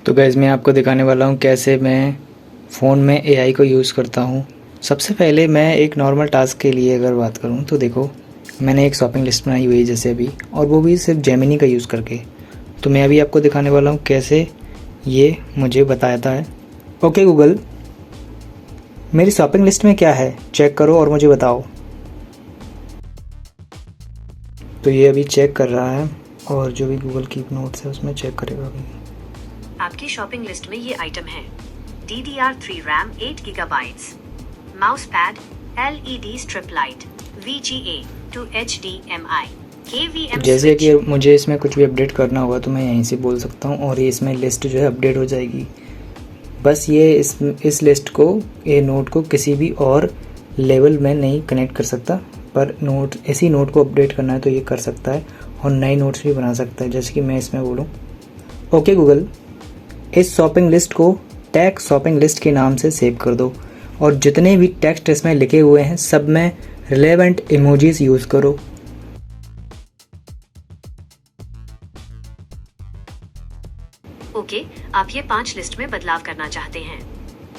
तो गाइज़ मैं आपको दिखाने वाला हूँ कैसे मैं फ़ोन में एआई को यूज़ करता हूँ। सबसे पहले मैं एक नॉर्मल टास्क के लिए अगर बात करूँ तो देखो, मैंने एक शॉपिंग लिस्ट बनाई हुई है जैसे अभी, और वो भी सिर्फ जेमिनी का यूज़ करके। तो मैं अभी आपको दिखाने वाला हूँ कैसे ये मुझे बताता है। ओके गूगल, मेरी शॉपिंग लिस्ट में क्या है चेक करो और मुझे बताओ। तो ये अभी चेक कर रहा है और जो भी गूगल कीप नोट्स है उसमें चेक करेगा अभी। आपकी शॉपिंग लिस्ट में ये आइटम है: DDR3 RAM 8 gigabytes, mouse pad, LED strip light, VGA to HDMI, KVM। जैसे कि मुझे इसमें कुछ भी अपडेट करना होगा तो मैं यहीं से बोल सकता हूँ और ये इसमें लिस्ट जो है अपडेट हो जाएगी। बस ये इस लिस्ट को, ये नोट को किसी भी और लेवल में नहीं कनेक्ट कर सकता, पर नोट इसी नोट को अपडेट करना है तो ये कर सकता है और नए नोट्स भी बना सकता है। जैसे कि मैं इसमें बोलूँ, ओके गूगल, इस शॉपिंग लिस्ट को टैग शॉपिंग लिस्ट के नाम से सेव कर दो और जितने भी टेक्स्ट इसमें लिखे हुए हैं सब में रिलेवेंट इमोजीज यूज़ करो। ओके, आप ये 5 लिस्ट में बदलाव करना चाहते हैं।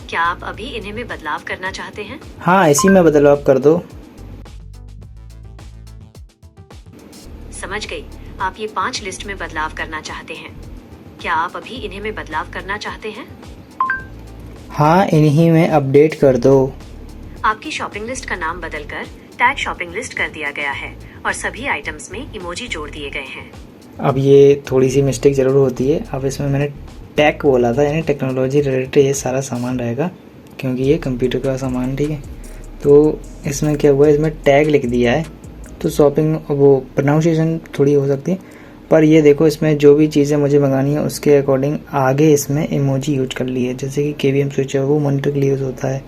क्या आप अभी इन्हें में बदलाव करना चाहते हैं? हाँ, इसी में बदलाव कर दो। समझ गई, आप ये 5 लिस्ट में बदलाव करना चाहते हैं। क्या आप अभी इन्हें में बदलाव करना चाहते हैं? हाँ, इन्हीं में अपडेट कर दो। आपकी शॉपिंग लिस्ट का नाम बदलकर टैग शॉपिंग लिस्ट कर दिया गया है और सभी आइटम्स में इमोजी जोड़ दिए गए हैं। अब ये थोड़ी सी मिस्टेक ज़रूर होती है। अब इसमें मैंने टैग बोला था, यानी टेक्नोलॉजी रिलेटेड ये सारा सामान रहेगा क्योंकि ये कंप्यूटर का सामान, ठीक है। तो इसमें क्या हुआ, इसमें टैग लिख दिया है तो शॉपिंग वो प्रोनाउंसिएशन थोड़ी हो सकती है, पर ये देखो इसमें जो भी चीज़ें मुझे मंगानी है उसके अकॉर्डिंग आगे इसमें इमोजी यूज कर ली है। जैसे कि KVM स्विच है वो मॉनिटर के लिए यूज़ होता है,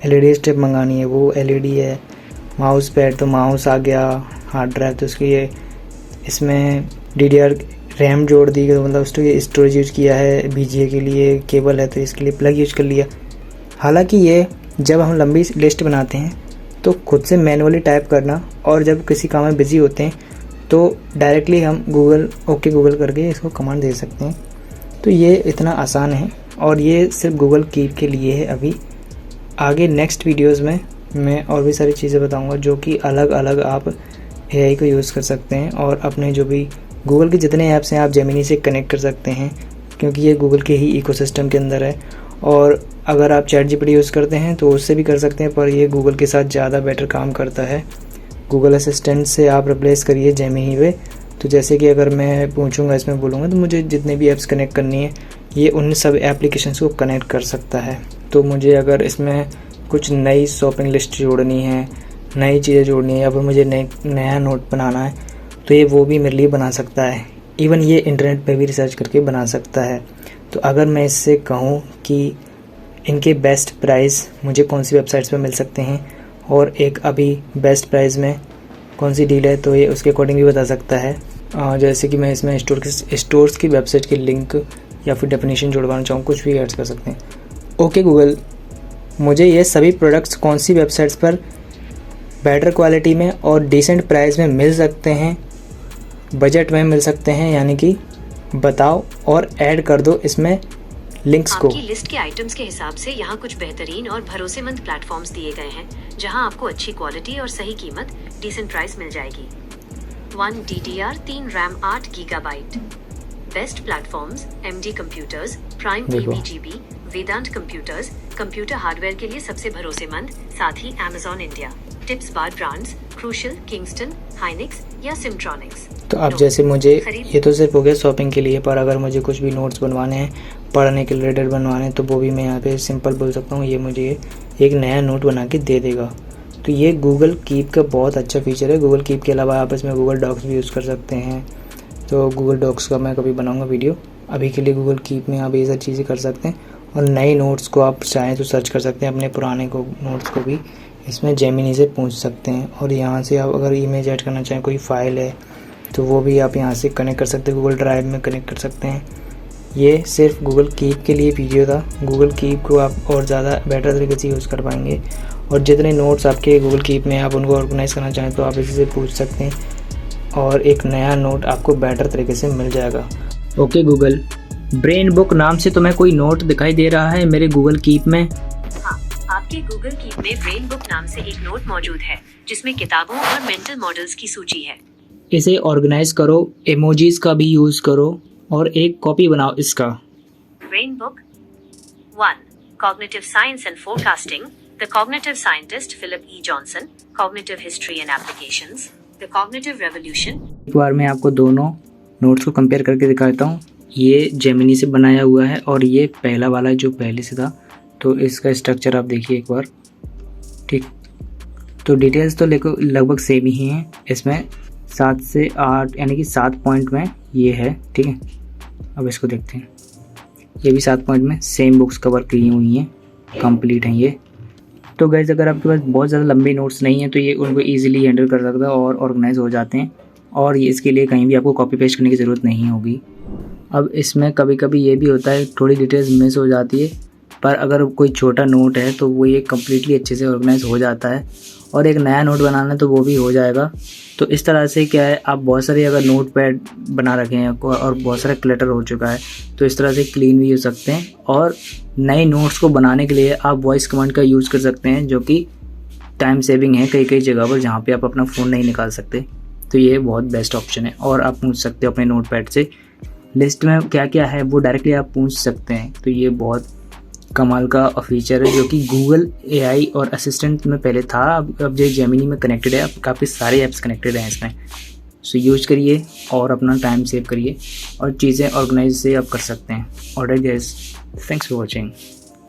LED स्ट्रिप मंगानी है वो LED है, माउस पैड तो माउस आ गया, हार्ड ड्राइव तो उसके लिए इसमें DDR रैम जोड़ दी, मतलब उसके स्टोरेज यूज किया है, VGA के लिए केबल है तो इसके लिए प्लग यूज कर लिया। हालांकि ये जब हम लंबी लिस्ट बनाते हैं तो खुद से मैनुअली टाइप करना, और जब किसी काम में बिजी होते हैं तो डायरेक्टली हम ओके गूगल करके इसको कमांड दे सकते हैं। तो ये इतना आसान है और ये सिर्फ गूगल कीप के लिए है। अभी आगे नेक्स्ट वीडियोस में मैं और भी सारी चीज़ें बताऊंगा जो कि अलग अलग आप एआई को यूज़ कर सकते हैं और अपने जो भी गूगल के जितने ऐप्स हैं आप जेमिनी से कनेक्ट कर सकते हैं क्योंकि ये गूगल के ही इकोसिस्टम के अंदर है। और अगर आप ChatGPT यूज़ करते हैं तो उससे भी कर सकते हैं, पर ये गूगल के साथ ज़्यादा बेटर काम करता है। गूगल असिस्टेंट से आप रिप्लेस करिए जेमिनी पे। तो जैसे कि अगर मैं पूछूंगा, इसमें बोलूँगा तो मुझे जितने भी ऐप्स कनेक्ट करनी है ये उन सब एप्लीकेशंस को कनेक्ट कर सकता है। तो मुझे अगर इसमें कुछ नई शॉपिंग लिस्ट जोड़नी है, नई चीज़ें जोड़नी है या फिर मुझे नया नोट बनाना है तो ये वो भी मेरे लिए बना सकता है। इवन ये इंटरनेट पे भी रिसर्च करके बना सकता है। तो अगर मैं इससे कहूँ कि इनके बेस्ट प्राइस मुझे कौन सी वेबसाइट्स पे मिल सकते हैं और एक अभी बेस्ट प्राइस में कौन सी डील है तो ये उसके अकॉर्डिंग भी बता सकता है। जैसे कि मैं इसमें स्टोर्स की वेबसाइट की लिंक या फिर डेफिनेशन जोड़वाना चाहूँ, कुछ भी ऐड कर सकते हैं। ओके गूगल, मुझे ये सभी प्रोडक्ट्स कौन सी वेबसाइट्स पर बेटर क्वालिटी में और डिसेंट प्राइस में मिल सकते हैं, बजट में मिल सकते हैं, यानी कि बताओ और ऐड कर दो इसमें लिंक्स को। आपकी लिस्ट के आइटम्स के हिसाब से यहाँ कुछ बेहतरीन और भरोसेमंद प्लेटफॉर्म्स दिए गए हैं जहाँ आपको अच्छी क्वालिटी और सही कीमत, डिसेंट प्राइस मिल जाएगी। 1 DDR3 RAM 8 gigabyte, best platforms MD computers, prime PBGB, वेदांत कंप्यूटर्स, कंप्यूटर हार्डवेयर के लिए सबसे भरोसेमंद, साथ ही Amazon इंडिया, टिप्स बार ब्रांड्स, क्रूशियल, किंगस्टन, हाइनिक्स या सिमट्रॉनिक्स। तो अब जैसे मुझे ये तो सिर्फ हो गया शॉपिंग के लिए, पर अगर मुझे कुछ भी नोट्स बनवाने हैं, पढ़ने के रिलेटेड बनवाने हैं तो वो भी मैं यहाँ पे सिंपल बोल सकता हूँ, ये मुझे एक नया नोट बना के दे देगा। तो ये गूगल कीप का बहुत अच्छा फीचर है। गूगल कीप के अलावा आप इसमें गूगल डॉक्स भी यूज़ कर सकते हैं, तो गूगल डॉक्स का मैं कभी बनाऊँगा वीडियो। अभी के लिए गूगल कीप में आप ये सब चीज़ें कर सकते हैं और नए नोट्स को आप चाहें तो सर्च कर सकते हैं, अपने पुराने नोट्स को भी इसमें जेमिनी से पूछ सकते हैं। और यहाँ से आप अगर इमेज ऐड करना चाहें, कोई फाइल है तो वो भी आप यहाँ से कनेक्ट कर सकते हैं, गूगल ड्राइव में कनेक्ट कर सकते हैं। ये सिर्फ गूगल कीप के लिए वीडियो था। गूगल कीप को आप और ज़्यादा बेटर तरीके से यूज़ कर पाएंगे और जितने नोट्स आपके गूगल कीप में आप उनको ऑर्गेनाइज़ करना चाहें तो आप इसी से पूछ सकते हैं और एक नया नोट आपको बेटर तरीके से मिल जाएगा। ओके गूगल, ब्रेन बुक नाम से तुम्हें कोई नोट दिखाई दे रहा है मेरे गूगल कीप में? हाँ, आपके गूगल कीप में ब्रेन बुक नाम से एक नोट मौजूद है जिसमें किताबों और मेंटल मॉडल्स की सूची है। इसे ऑर्गेनाइज करो, इमोजीज का भी यूज़ करो और एक कॉपी बनाओ इसका। Brain book 1. Cognitive Science and Forecasting, The Cognitive Scientist Philip E. Johnson, Cognitive History and Applications, The Cognitive Revolution। एक बार मैं आपको दोनों नोट्स को कंपेयर करके दिखाता हूँ। ये जेमिनी से बनाया हुआ है और ये पहला वाला जो पहले से था, तो इसका स्ट्रक्चर आप देखिए एक बार। ठीक, तो डिटेल्स तो लगभग सेम ही हैं। इसमें 7 से 8 यानी कि 7 पॉइंट में ये है। ठीक है, अब इसको देखते हैं। ये भी 7 पॉइंट में सेम बुक्स कवर की हुई हैं, कंप्लीट हैं ये। तो गाइस, अगर आपके पास बहुत ज़्यादा लंबे नोट्स नहीं हैं तो ये उनको ईजिली हैंडल कर सकता है और ऑर्गेनाइज हो जाते हैं, और ये इसके लिए कहीं भी आपको कॉपी पेस्ट करने की ज़रूरत नहीं होगी। अब इसमें कभी कभी ये भी होता है थोड़ी डिटेल्स मिस हो जाती है, पर अगर कोई छोटा नोट है तो वो ये कम्प्लीटली अच्छे से ऑर्गेनाइज हो जाता है, और एक नया नोट बनाना है तो वो भी हो जाएगा। तो इस तरह से क्या है, आप बहुत सारे अगर नोट पैड बना रखे हैं और बहुत सारा क्लटर हो चुका है तो इस तरह से क्लीन भी हो सकते हैं। और नए नोट्स को बनाने के लिए आप वॉइस कमांड का यूज़ कर सकते हैं, जो कि टाइम सेविंग है कई कई जगह पर जहाँ पे आप अपना फ़ोन नहीं निकाल सकते। तो ये बहुत बेस्ट ऑप्शन है, और आप पूछ सकते हो अपने नोट पैड से लिस्ट में क्या क्या है वो डायरेक्टली आप पूछ सकते हैं। तो ये बहुत कमाल का फीचर है जो कि गूगल AI और असिस्टेंट में पहले था, अब जो जेमिनी में कनेक्टेड है। अब काफ़ी सारे ऐप्स कनेक्टेड हैं इसमें। सो यूज़ करिए और अपना टाइम सेव करिए और चीज़ें ऑर्गेनाइज से आप कर सकते हैं। Alright guys, thanks for watching.